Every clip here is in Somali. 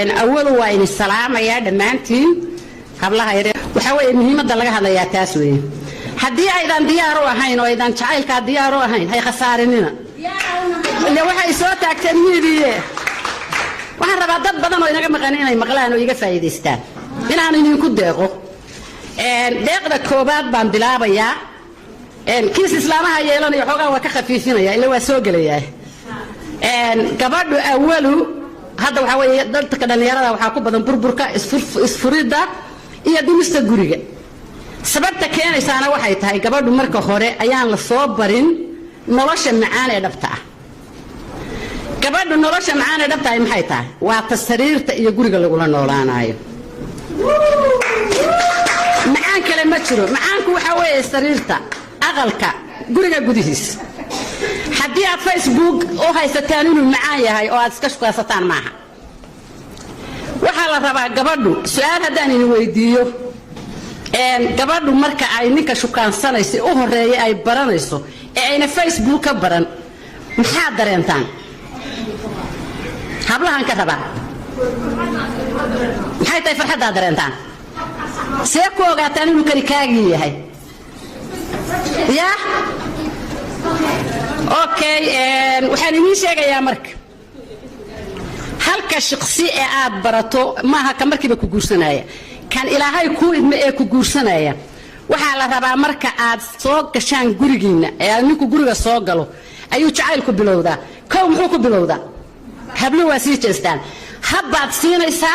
أول وين السلام يا دمانتين قبلها يري وحوي مهمة دلها هذا يا تاسوي حدي أيضا ديارو هين وأيضا شايل كديارو هين هي خسارننا اللي وحي صوتك تنيدي وحنا ربضت بدن وينك مغنيين مغلان ويجي فايدستان هنا أنا نقول دقو دقة كوبات بامدلابا يا كيس إسلامها يلون يحوقا وكخفيفين يا اللي هو سوق ليه قبل أوله هذا وحوي ضلت كذا نيرة وحكوا بدن بربركة إسفريدا إيه دي مستجورية سببت كان إنسان واحد هاي قبل مركو خوري أيام الصوبرين نرش معانا دبتها قبل نرش معانا دبتها محيتها وتسرير يجوري اللي يقولون نورانا هاي معان كلمة شروع معانك وحوي سريرته أغلك جوري جوديس حدي على فيسبوك أو هاي ستانون معايا هاي أو أتكشف ستان معها وحلا ربع قبله سؤال هداني نويديو قبله مركا عينك شو كان سنة يصير أوه رأي أي برانيسو أين فيسبوك بران محاضر إنتان هبلها انكتبا هاي تايفر حد هذا إنتان سيكو قاتاني نكريكاجي هاي يا أوكي وحنا نيجي يا مرك هلك الشخصية عاد براتو ما هكمرك بكوجورسنايا كان إلى هاي كوي ما كوجورسنايا وحلا ربع مرك عاد صوق كشان جورجينا يعني نيكو جورجا صوقلو أيو تعالكوا بلودا كم حكوا بلودا هبلو واسيج استان هبات سينا إسا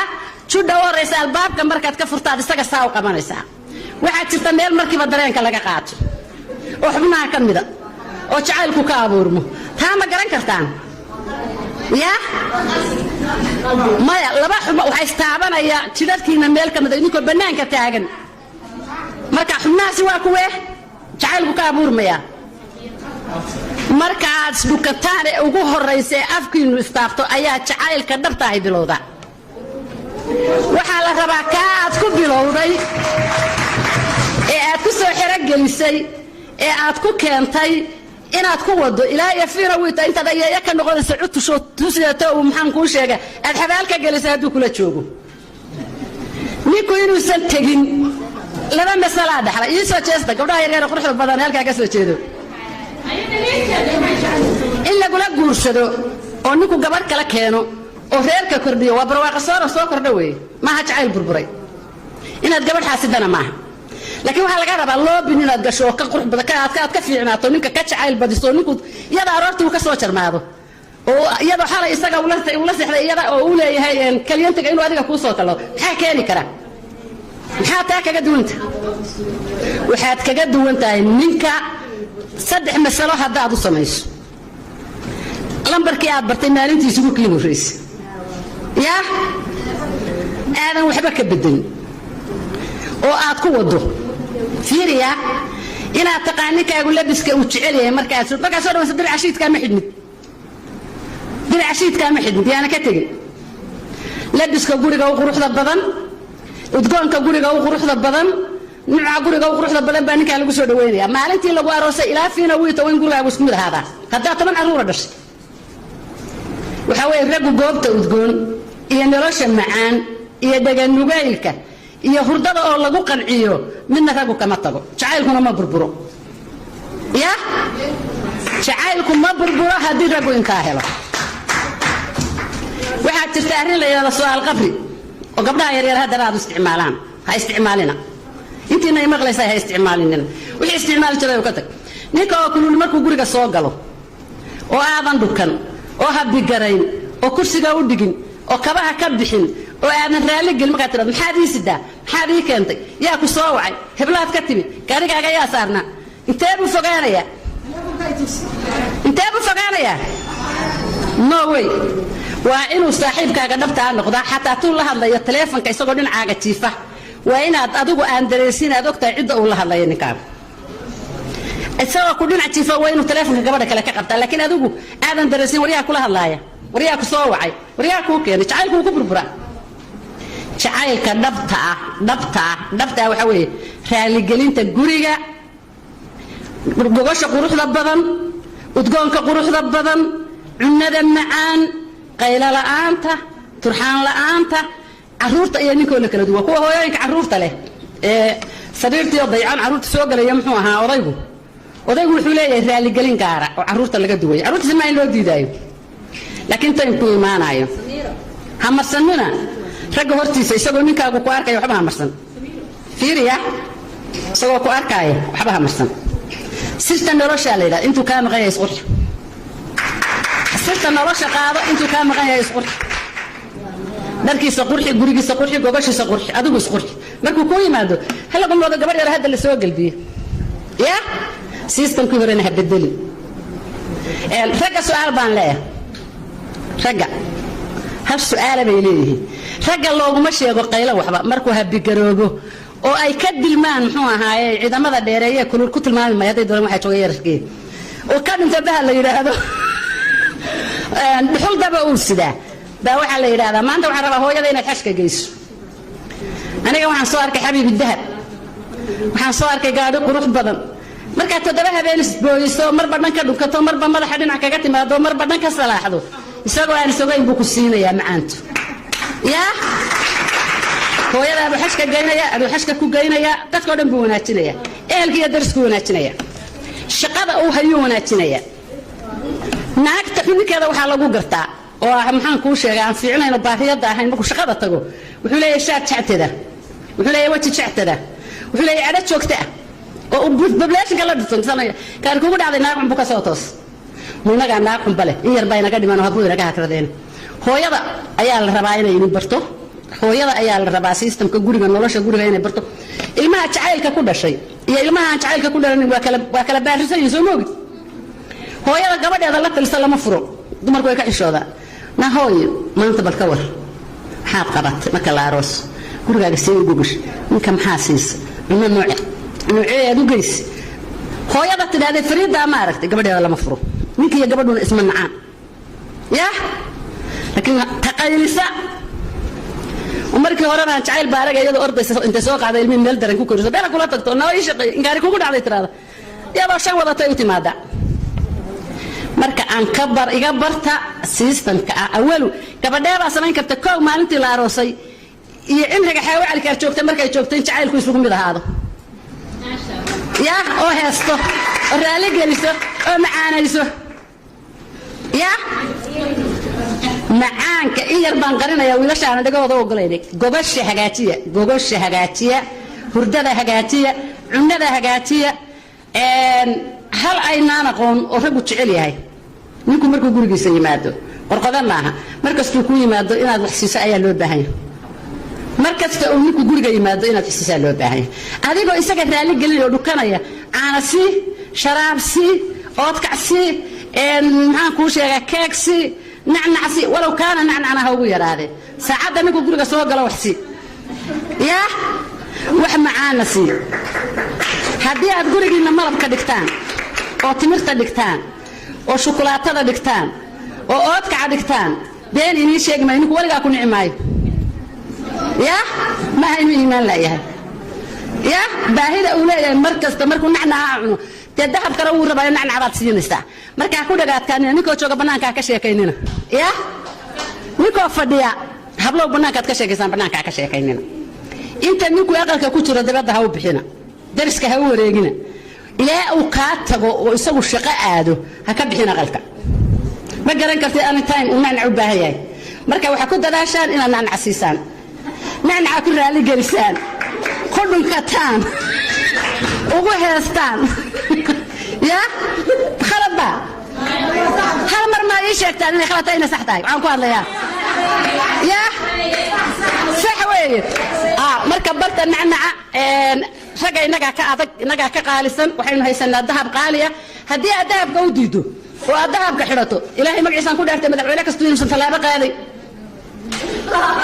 شو دور إسا الباب كمرك تكفرت هذا استجا ساو كمان إسا واحد تستمر مركب الدرين كلا قات وحبنا كم ذا أو تعالكوا كابورمو ثام قرن كرتان يا ما لبا وحيستعبنا يا تشدتكينا ميلكا مدينكو بنانكا تاغن marka xubnaasi waa kuwe jacaylku ka abuurmaya marka aad dukataan ugu horeysay afkiinu istaafto ayaa jacaylka dhabta ay bilowda waxa la rabaa ka aad ku bilowday ee aad ku soo xira gelisay ee aad ku keentay inaad ku wado ilaa yafiina wiita inta ayay ka noqonaysa cudusho tusiyato oo maxaan ku sheegay aad xabaalka gelisay haduu kula joogo ninku inuu san tagin laba mas'ala dhaxla isoo jeesta gabdhaha yaryar quruxda badan halka ka soo jeedo illa gula guursado oo ninku gabar kala keeno oo reerka kordhiyo waa barwaaqo soo kordha weey ma ha jacayl burburay inaad gabar xaasidana maaha laakiin waxa laga rabaa loo bin inaad gasho ka qurux badan ka fiicnaato ninka ka jacayl badiso ninku yada aroortu ka soo jarmaado oo yada xalay isaga ula sixday yada oo uu leeyahay kalyantiga inuu adiga ku soo kalo waxa keeni kara maxaa kaga duwanta waxaad kaga duwantahay ninka saddex mas'alo hadaad u samayso lambarkii aad bartay maalintiisa ugu qiimo rees ya aadan waxba ka bedel oo aad ku wado fiiriya inaad taqaanikaagu labiska uu jecel yahay markaas soo dhawaysay dircashiidka ma xidmid yaana ka tagay labiska guriga oo quruxda badan udgoonka guriga oo quruxda badan nuuca guriga oo quruxda badan baa ninka lagu soo dhaweynaya maalintii lagu aroosay ilaa fiina wiita weyn guriga isku mid ahaada hadaa taban aruura dhashay waxa way ragu goobta udgoon iyo nolosha macaan iyo dagan nugaylka iyo hurdada oo lagu qanciyo midna ragu kama tago jacaylkuna ma burburo ya jacaylku ma burburo hadii ragu intaa helo waxa jirta arrin la yiraahdo su'aal qabri oo gabdhaha yaryar hadda aad isticmaalaan ha isticmaalina intiina maqlaysaa ha isticmaalina wixii isticmaal jiray oo ka tag ninka oo kulul markuu guriga soo galo oo aadan dukan oo habbi garayn oo kursiga u dhigin oo kabaha ka bixin oo aadan raali gelin marka tirad maxaad ii sidaa maxaad ii keentay yaa ku soo wacay heblaad ka timi gaarigaaga yaa saarna intee buu fogaanaya no way waa inuu saaxiibkaaga dhabta noqdo xataa tuu la hadlayo teleefanka isagoo dhinacaaga jiifa waa inaad adigu aan dareesin aad ogtahay cid uu la hadlayo ninkaaga isagoo ku dhinac jiifa waa inuu teleefanka gabadha kale ka qabtaa laakiin adigu aadan dareesin wariyaa kula hadlaaya wariyaa ku soo wacay wariyaa ku keenay jacaylku ku burbura jacaylka dhabta waxa weeye raali gelinta guriga gogosha quruxda badan udgoonka quruxda badan cunada macaan qayla la'aanta turxaan la'aanta caruurta iyo ninkooda kala duwan kuwa hooyooyinka caruurta leh sariirtii dayacan caruurta soo galaya muxuu ahaa odaygu wuxuu leeyahay raali gelin gaara oo caruurta laga duway caruurta ma in loo diidayo laakiin tan ku imaanayo hamarsanuna ragga hortiisa isagoo ninkaagu ku arkay waxba hamarsan fiiriya isagoo ku arkay waxba hamarsan sirta nolosha leeyahay intuu ka maqan yahay isqurx sirta nolosha qaado intuu ka maqan yahay isqurx darkiisa qurxi gurigiisa qurxi gobashiisa qurxi adigu isqurxi markuu ku yimaado hal qomooda gabadh yar hadda la soo galbiyo ya systemkii horena ha bedeli ragga su'aal baan leeyahay ragga hal su'aal bay leeyihiin ragga looguma sheego qaylo waxba markuu habigaroobo oo ay ka dilmaan muxuu ahaaye ciidamada dheereeye kulul ku tilmaami ma haday doon waxa joogay yarkii oo ka dhinta baha la yiraahdo dhuxul daba uu sidaa baa waxa la yiraahdaa maanta waxaan rabaa hooyada inay xashka geyso aniga waxaan soo arkay xabiibi dahab waxaan soo arkay gaadhi qurux badan marka toddoba habeen isbooyiso marba dhan ka dhunkato marba madaxa dhinac kaga timaado marba dhan ka salaaxdo isagoo aan sogayn buu ku siinayaa macaantu ya hooyada abu xashka geynaya abu xashka ku geynaya dadka dhan buu wanaajinaya ehelkiiyo darisku wanaajinaya shaqada uu hayo wanaajinaya naagta xubinkeeda waxaa lagu gartaa oo maxaan kuu sheegaa aan fiicnayno baahiyada ahayn markuu shaqada tago wuxuu leeyahay shaad jactada wuxuu leeyahay waji jactada wuxuu leeyahay adha joogta oo populationka la dhigto kaar kugu dhacday naag xun ka soo toos munaga naag xun bale in yar bay naga dhiman oo habuu naga hakradeen hooyada ayaa la rabaa inay idin barto hooyada ayaa la rabaa systemka guriga nolosha guriga inay barto ilmaha jacaylka ku dhashay iyo ilmaha aan jacaylka ku dhalanin waa kala baarisan yihiin soo moogid hooyada gabadheeda la talisa lama furo dumarku way ka xishoodaa na hooyo maanta bal ka war maxaad qabatay marka la aroos gurigaaga sii gugush ninka maxaa siisa ina nooceed u geys hooyada tidhaahday fariida ma aragtay gabadheeda lama furo ninka iyo gabadhuna isma nacaan ya laakiin taqaylisa markii hore aan jacayl baaraga iyadoo ordaysa inta soo qaaday ilmiin meel daran ku koriso beel kula tagto noo ii shaqay ingaari kugu dhacday tiraada iyadoo shan wadatay u timaada marka aan iga barta systemka awalu gabadheeda samayn karta koow maalintii la aroosay iyo cimriga xawaalka ay joogtay markay joogtay jacaylku isugu mid ahaado ya oo heesto oo raali geliso oo macaanayso ya macaanka in yar baan qarinaya wiilashaana dhagooda ogolayday gogosha hagaajiya hurdada hagaajiya cunnada hagaajiya hal aynaan aqoon oo raggu jecel yahay ninku markuu gurigiisa yimaado qorqodan maaha markastuu ku yimaado inaad wax siiso ayaa loo baahan yahay markasta uu ninku guriga yimaado inaad wax siiso loo baahan yahay adigoo isaga raali gelin oo dhukanaya caanasi sharaabsi oodkacsi maxaan kuu sheegaa keegsi nacnacsi walow kaana nacnacna ha ugu yaraade saacadda ninku guriga soo galo wax si ya wax macaana si haddii aad gurigiina malabka dhigtaan oo timirta dhigtaan oo shukulaatada dhigtaan oo oodkaca dhigtaan been inii sheegi maayo ninku waligaa ku nici maayo ya maaha inuu iimaan laayahay ya baahida uu leeyahay mar kasta markuu nacnaca cuno dee dahab kale wuu rabaa nacnacabaad siinaysaa markaa ku dhagaadkaanina ninkoo jooga bannaankaa ka sheekaynina ya ninkoo fadhiya hablow bannaankaad ka sheekaysaan bannaankaa ka sheekaynina inta ninkuu aqalka ku jiro dabadda ha u bixina dariska ha u wareegina ilaa uu kaa tago oo isagu shaqo aado ha ka bixin aqalka ma garan kartid anytime uu nacnac u baahan yahay marka waxaa ku dadaashaan inaad nacnac siisaan nacnaca ku raali gelisaan ku dhunkataan ugu heestaan ya khaladba hal mar ma ii sheegtaan inay khalad tahay inay sax tahay waxaan ku hadlayaa ya sax weeye marka barta nacnaca ragga inagaa ka adag inagaa ka qaalisan waxaynu haysanaa dahab qaaliya haddii aad dahabka u diido oo aad dahabka xidhato ilaahay magaciisaan ku dhaartay madaxweyne kasta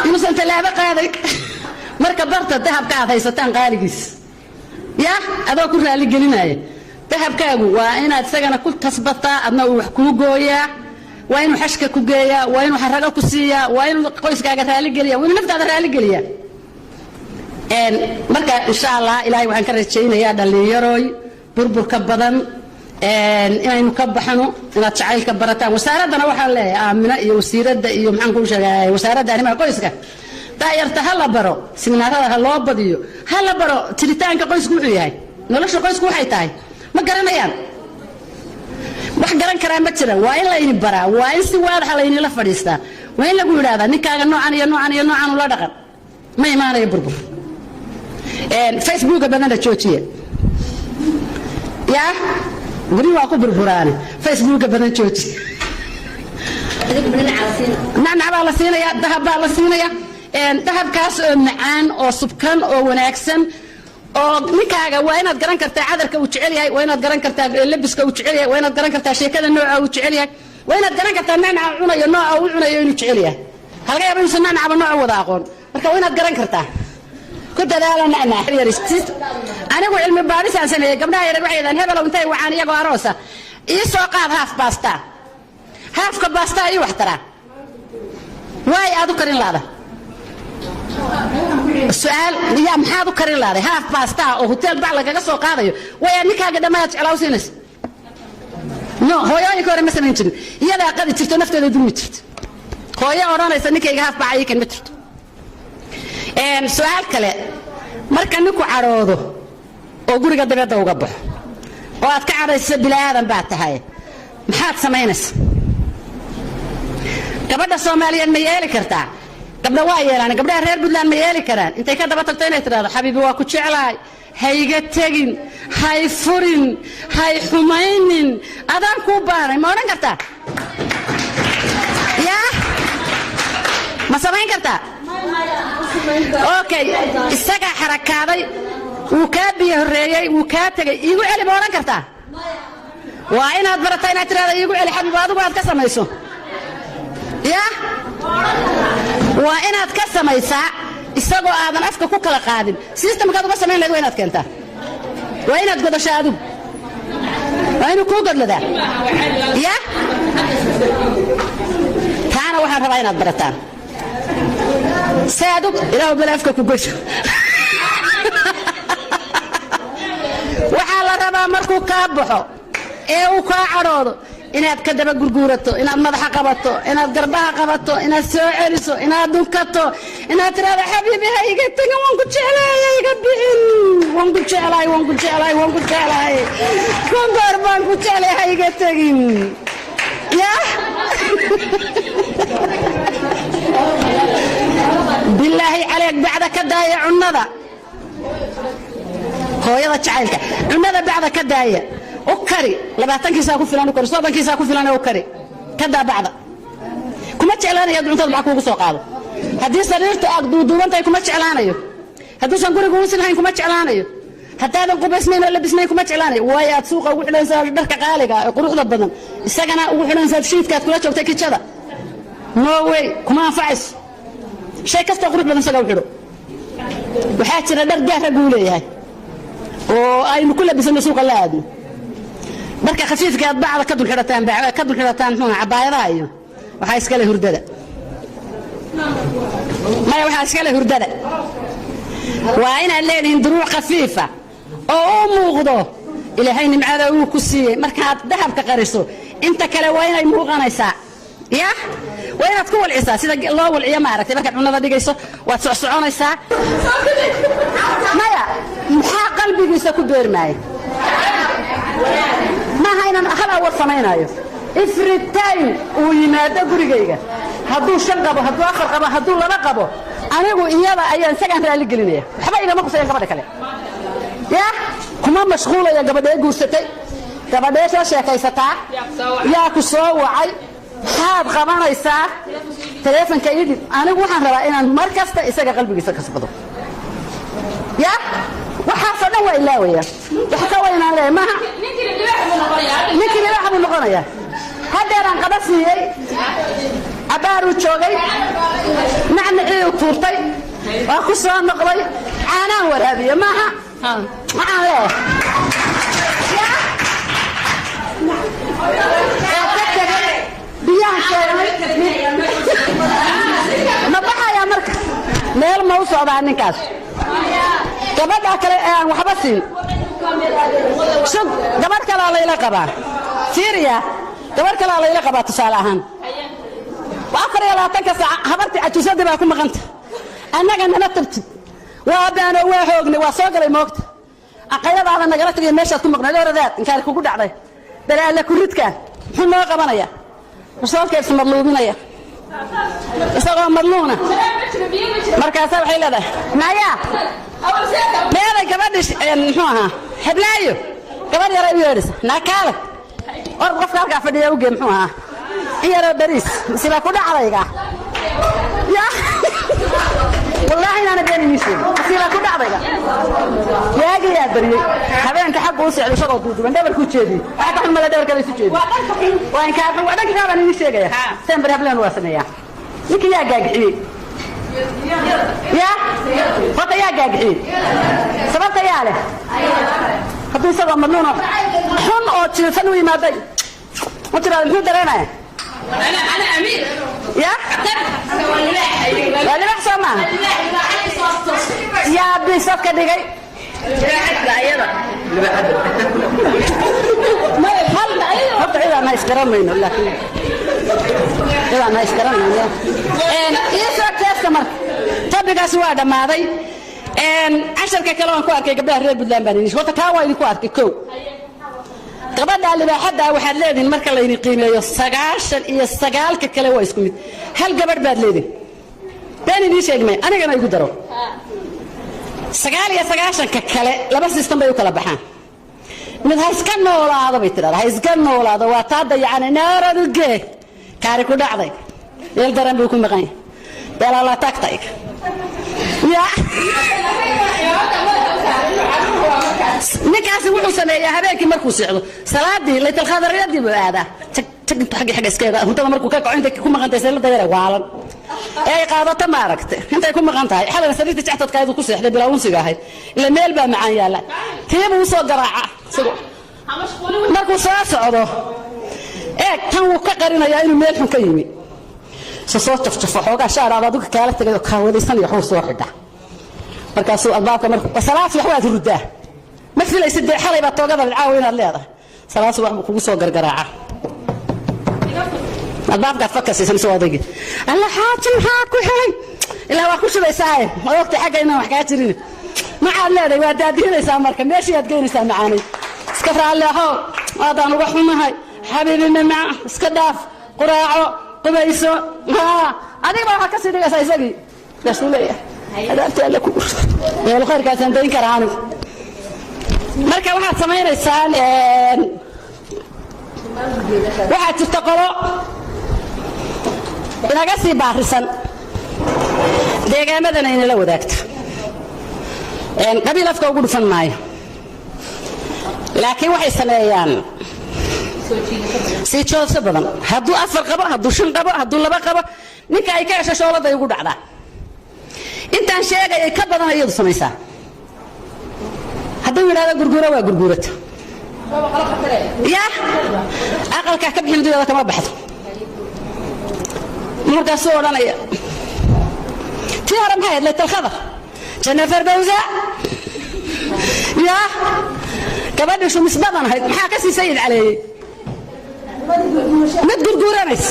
inuusan tallaabo qaaday marka barta dahabka aad haysataan qaaligiis ya adoo ku raali gelinaya dahabkaagu waa inaad isagana ku tasbataa adna uu wax kuu gooyaa waa inuu xashka ku geeyaa waa inuu xarago ku siiyaa waa inuu qoyskaaga raali geliyaa waa inuu naftaada raali geliyaa marka insha allah ilaahay waxaan ka rajaynayaa dhallinyarooy burburka badan inaynu ka baxno inaad jacaylka barataan wasaaradana waxaan leeyahay aamina iyo wasiiradda iyo maxaan kuu sheegay wasaaradda arrimaha qoyska daayarta ha la baro siminaarada ha loo badiyo ha la baro tiritaanka qoysku wuxuu yahay nolosha qoysku waxay tahay ma garanayaan wax garan karaa ma jiraan waa in layni baraa waa in si waadaxa layni la fadhiistaa waa in lagu yidhaahdaa ninkaaga noocan iyo noocan iyo noocan ula dhaqan ma imaanayo burbur facebooka badana joojiya yaa guri waa ku burburaane facebooka badan jooji nacnac baa la siinaya dahab baa la siinaya dahabkaas oo macaan oo subkan oo wanaagsan oo ninkaaga waa inaad garan kartaa cadarka uu jecel yahay waa inaad garan kartaa labiska uu jecel yahay waa inaad garan kartaa sheekada nooca uu jecel yahay waa inaad garan kartaa nacnaca cunayo nooca uu cunayo inuu jecel yahay halka yaaba inuu nacnacaba nooca wada aqoon marka waa inaad garan kartaa ku dadaala nacnac yarist anigu cilmi baaris aan sameeyay gabdhaha yar waxay yidhahdeen hebel intay wacaan iyagoo aroosa ii soo qaad haaf baasta haafka baasta ii wax taraa waay aad u karin laada su'aal yaa maxaad u karin laaday haaf baasta oo hotel bac lagaga soo qaadayo way ninkaaga dhamaad jeclaawsiinaysa no hooyooyinka hore ma samayn jirin iyadaa qadi jirto nafteeda dulmi jirto hooyo odhanaysa ninkayga haaf bac aykan ma jirto su'aal kale marka ninku cadhoodo oo guriga dabeedda uga baxo oo aad ka cadhaysa bilaadan baa tahay maxaad samaynaysa gabadha Soomaaliyeed ma yeeli kartaa gabdha waa yeelaan gabdhaha reer Puntland ma yeeli karaan intay ka daba tagto inay tiraahdo xabiibi waa ku jeclahay hayga tagin hay furin hay xumaynin adaan ku baaray ma oran kartaa yaa ma samayn kartaa okay isaga xarakaaday uu ka biyo horeeyay uu ka tagay iigu celi ma oran kartaa waa inaad barataa inaad tiraahdo iigu celi xabiibi adigu aad ka samayso yaa waa inaad ka samaysaa isagoo aadan afka ku kala qaadin systemkaad uga samayn lahayd waa inaad keentaa waa inaad godashaa adigu waa inuu kuu godladaa yaa taana waxaan rabaa inaad barataan saadug ilaahu bala afka ku gosho waxaa la rabaa markuu kaa baxo ee uu kaa cadhoodo inaad ka daba gurguurato inaad madaxa qabato inaad garbaha qabato inaad soo celiso inaad dunkato inaad tiraahdo xabiibi ha iga tagin waan ku jeclahay ha iga bixin waan ku jeclahay waan ku jeclahay waan ku jeclahay kongoor baan ku jeclahay ha iga tagin yaa bilaahi caleeg bacda ka daaya cunnada hooyada jacaylka cunnada bacda ka daaya ukari 20 kiisa ku filan ukari 30 kiisa ku filan ukari kada bacda kuma jeclaanayo cuntada baa kugu soo qaado hadii sariirta aad duuduubantay kuma jeclaanayo hadii san guriga uu sinayn kuma jeclaanayo hadaadan qubaysnayn oo labisnayn kuma jeclaanayo way aad suuqa ugu xilanaysaa dharka qaaliga ee quruxda badan isagana ugu xilanaysaa shiidkaad kula joogtay kijada no way kuma anfacis shay kasta qurux badan saga u xidho waxa jira dhar gaar ah uu leeyahay oo aynu kula bisana suuqa la aadno marka khafiifka aad bacda ka dul xirataan cabaayadaha iyo waxa iska leh hurdada ma waxa iska leh hurdada waa in aan leeyahay duruuc khafiifa oo muuqdo ilaahay nimcada uu ku siiyay marka aad dahabka qariso inta kale waa inay muuqanaysaa ya waa inaad ku walcisaa sida loo walciyo ma aragtay marka cunada dhigayso waad soconaysaa maya maxaa qalbigiisa ku beermay ما هينا هلا ورسمينايو every time ويماده غريغيغا haduu shan qabo haduu afar qabo haduu laba qabo anigu iyada ayaan sagan raali gelinaya waxba ina ma ku sayn gabadha kale ya kuma mashquulaya gabadha guursatay gabadha soo sheekaysataa yaa ku soo wacay haad qabanaysaa telefonka idin anigu waxaan rabaa inaan mar kasta isaga qalbigiisa ka sabado ya waxa fadhan waa ilaawaya waxa ka weynaan leeyahay ma ninkii waxa uu noqonaya hadeeran qabasiyay abaaru joogay macnacii u tuurtay waa ku soo noqday aanan waraabiyo maaha waxaan leeyahay biyaan sheegay ma baxaya marka meel ma u socdaa ninkaas gabadha kale aan waxba siin شوف قبر كلا ليلة قبا سيريا قبر كلا ليلة قبا تصالحان وآخر يلا تنكس خبرتي أتصدق بكم غنت أنا جن نتبت وأبانا وحوجني وصاقر الموت أقيل بعض النجارات اللي ماشية تكون مقنعة ذات إن كان كوجود عليه بلا لا كلت كان حنا قبنايا وصار كيف مظلومين يا استغرب مظلومة مركز سبحي لده معايا ماذا كبدش نحوها حبلايو كبد يا ربي يرس ناكالك أربع فلك في اليوم جمعها هي ربريس سيبك كل عليك يا والله أنا بيني ميسين سيبك كل عليك يا جي يا بري هذا إنك حق وسع لشغل طوط من دبر كوتشيدي أحد حمل دبر كذا كوتشيدي وإن كان وأنا كذا أنا ميسين يا سامبر هبلان واسنيا لك يا جاجعي يا فتا يا جاجعي سببت يا له هذا سبب ملونه حن أو تلفنوي ما بي وترى الحين درنا أنا أمير يا لا بحسن ما يا بيسوف كده جاي ما يحل حتى إذا ما يشترون منه لكن إذا ما يشترون منه يسوق كاستمر تبقى سواء ما ذي عشر كلام كوارك قبلها ريب بدلان بنيش وتكاوي كوارك كو قبل اللي بحدها واحد لين مركل اللي يقيمه يسقعشن يسقعل ككله ويسكمت هل قبل بعد لين بيني ليش يجمع أنا كنا يقدروا سقعل يسقعشن ككله لبس يستنبه وكلا بحان من هيسكنوا ولا هذا بيتر هيسكنوا ولا هذا واتاد يعني نار الجه كاركو دعضي يقدرن بيكون مغني بلا لا تكتيك يا ninkaasi wuxuu sameeyaa habeenkii markuu socdo salaadii layt al-khadriyadii buu aadaa tag xaq iska hudada markuu ka kaco inta ku maqantay salada yar waalan ay qaadato ma aragtay intay ku maqan tahay xalay sariirta jaxtadkaydu ku seexday bilaa unsiga ahayd ila meel baa macaan yaala tiibu soo garaaca markuu soo socdo tan uu ka qarinayaa inuu meel xun ka yimi soo tafsafo xoogaa shaaraada dadka kala tagay ka wadaysan iyo xuu soo xidha markaasuu albaabka markuu salaasi wax waad rudaa ما في ليس دي حالي بتوقف العاوين الليلة سلاس واحد كوسو قرقراعة الباب قاعد فكر سيسمى صوادقي الله حاتم هاكو هاي إلا هو كوش بيساعد ما وقت حاجة إنه حكاية ترين ما عاد لا ده ودادين يسام مركب ماشي يتجين يسام معاني سكفر الله هو هذا نروح من هاي حبيبي مع سكداف قراعه قبيسو ها هذيك ما حكى سيدي أساسي رسولية هذا أفتح لكم يا الخير كاتن دين كرهانو marka waxaad sameeynaysaa waxaad jirta qolo inaga sii baarisan deegaamadan ayna la wadaagta qabiil afka ugu dhufan maayo laakiin waxay sameeyaan sii joogso badan hadduu afar qabo hadduu shan qabo hadduu laba qabo ninka ay ka hesho shoolada ugu dhacdaa intaan sheegay ay ka badan ayadu samaysaa hadduu yidhaahdo gurguura waa gurguurata ya aqalkaa ka bixin dunyada kama baxdo markaasuu odhanaya tii hore maxay ahayd laytalkhadar janna fardowsa ya gabadhii shumis badan ahayd maxaa ka sii sayid caleeyey mid gurguuranays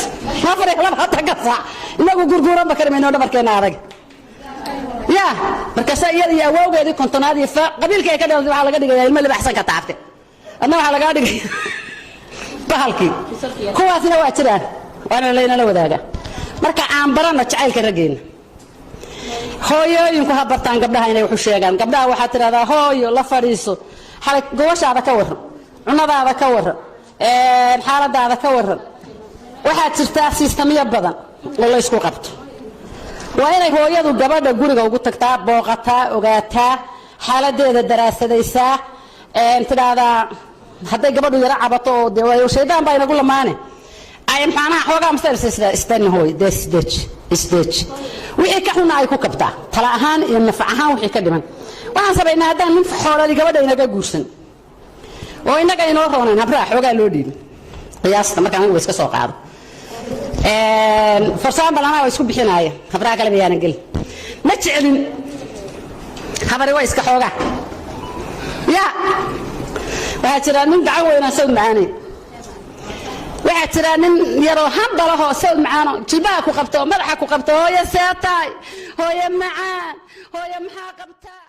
afar iyo labaatan ka saac inagu gurguuranba karimayno dhabarkeena adag يا مركز يدي أوجه دي كنت نادي فقبل كي كده على قدي المال اللي بحسن كتعبته أنا على قدي بحالكي كواسنا واتران وأنا لينا لو ذاك مركز عم برنا تعال كرجين هوي يمكن هبرتان قبلها هنا وحشيجان قبلها واحد هذا هوي الله فريسو حالك جوش هذا كور عنا هذا كور الحالة هذا كور واحد ترتاح سيستمية بدن والله يسكو قبته وأنا هو يدو جبادة جوري أو قلت كتاب بوقتها وقتها حالة ده دراسة أنت هذا حتى جبادة يرى عبطو ده وشيء بين أقول ما أنا أيام أنا حوجا مسترس استنى هو ده استيتش وإيكحنا أيكو كبتا طلعهان ينفعها وحكدمان وأنا سبينا هذا من حوالي اللي جبادة ينقى جوسن وإنك ينورهون نبرة حوجا لودين قياس ما كان هو يسكت سوق هذا فرصان بلنا ويسكب بحناية خبرها قلبي أنا قل ما تشعلين خبري ويسك حوجا يا waxaa jira nin gacan weynaa sawd macaanay waxaa jira nin yaroo hambalahoo sawd macaano jilbaha ku qabto madaxa ku qabto hooyo seetaay hooyo macaan hooyo maxaa qabtaa